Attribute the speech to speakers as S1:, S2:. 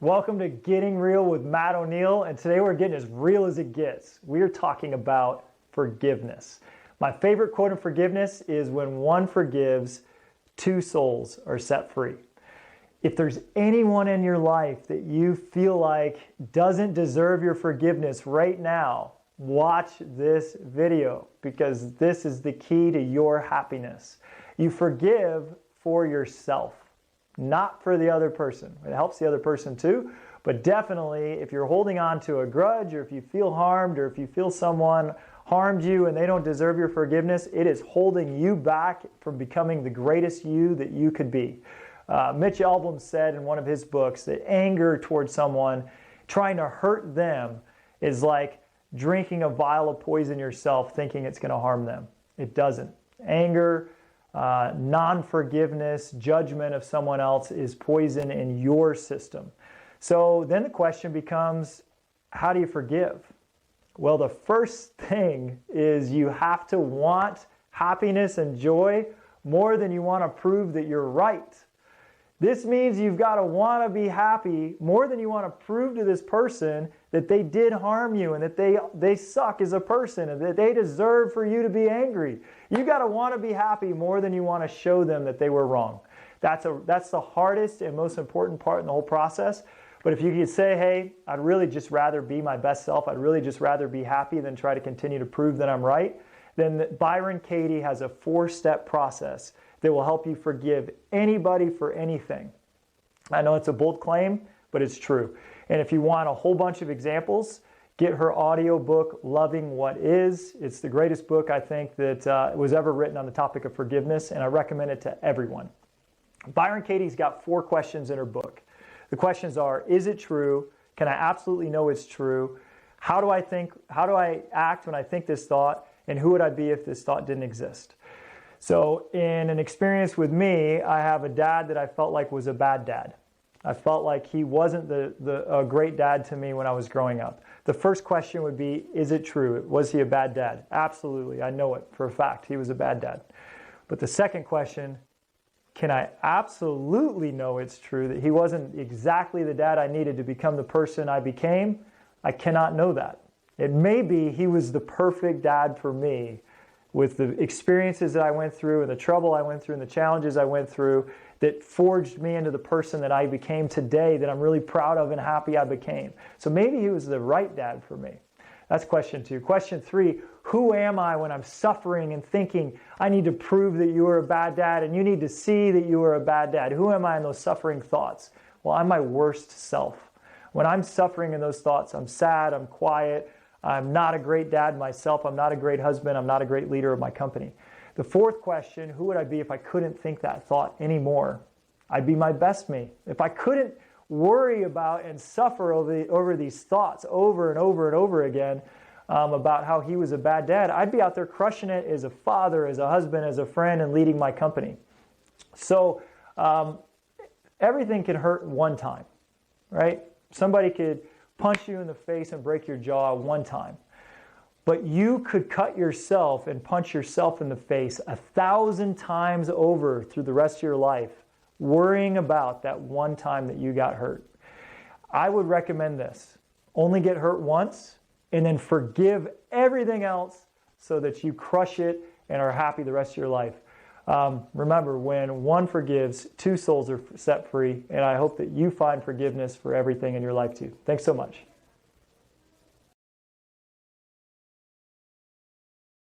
S1: Welcome to Getting Real with Matt O'Neill, and today we're getting as real as it gets. We are talking about forgiveness. My favorite quote in forgiveness is when one forgives, two souls are set free. If there's anyone in your life that you feel like doesn't deserve your forgiveness right now, watch this video because this is the key to your happiness. You forgive for yourself, not for the other person. It helps the other person too, but definitely if you're holding on to a grudge or if you feel harmed or if you feel someone harmed you and they don't deserve your forgiveness, it is holding you back from becoming the greatest you that you could be. Mitch Albom said in one of his books that anger towards someone, trying to hurt them, is like drinking a vial of poison yourself thinking it's going to harm them. It doesn't. Anger, non-forgiveness, judgment of someone else is poison in your system. So then the question becomes, how do you forgive? Well, the first thing is you have to want happiness and joy more than you want to prove that you're right. This means you've got to want to be happy more than you want to prove to this person that they did harm you and that they suck as a person and that they deserve for you to be angry. You got to want to be happy more than you want to show them that they were wrong. That's the hardest and most important part in the whole process. But if you could say, hey, I'd really just rather be my best self, I'd really just rather be happy than try to continue to prove that I'm right, then Byron Katie has a 4-step process that will help you forgive anybody for anything. I know it's a bold claim, but it's true. And if you want a whole bunch of examples, get her audio book, Loving What Is. It's the greatest book I think that was ever written on the topic of forgiveness, and I recommend it to everyone. Byron Katie's got 4 questions in her book. The questions are, is it true? Can I absolutely know it's true? How do I act when I think this thought? And who would I be if this thought didn't exist? So in an experience with me, I have a dad that I felt like was a bad dad. I felt like he wasn't a great dad to me when I was growing up. The first question would be, is it true? Was he a bad dad? Absolutely. I know it for a fact. He was a bad dad. But the second question, can I absolutely know it's true that he wasn't exactly the dad I needed to become the person I became? I cannot know that. It may be he was the perfect dad for me with the experiences that I went through and the trouble I went through and the challenges I went through that forged me into the person that I became today that I'm really proud of and happy I became. So maybe he was the right dad for me. That's question 2. Question 3, who am I when I'm suffering and thinking I need to prove that you are a bad dad and you need to see that you are a bad dad? Who am I in those suffering thoughts? Well, I'm my worst self. When I'm suffering in those thoughts, I'm sad, I'm quiet, I'm not a great dad myself, I'm not a great husband, I'm not a great leader of my company. The 4th question, who would I be if I couldn't think that thought anymore? I'd be my best me. If I couldn't worry about and suffer over these thoughts over and over and over again about how he was a bad dad, I'd be out there crushing it as a father, as a husband, as a friend, and leading my company. So everything can hurt one time, right? Somebody could punch you in the face and break your jaw one time. But you could cut yourself and punch yourself in the face 1,000 times over through the rest of your life, worrying about that one time that you got hurt. I would recommend this. Only get hurt once and then forgive everything else so that you crush it and are happy the rest of your life. Remember, when one forgives, two souls are set free, and I hope that you find forgiveness for everything in your life too. Thanks so much.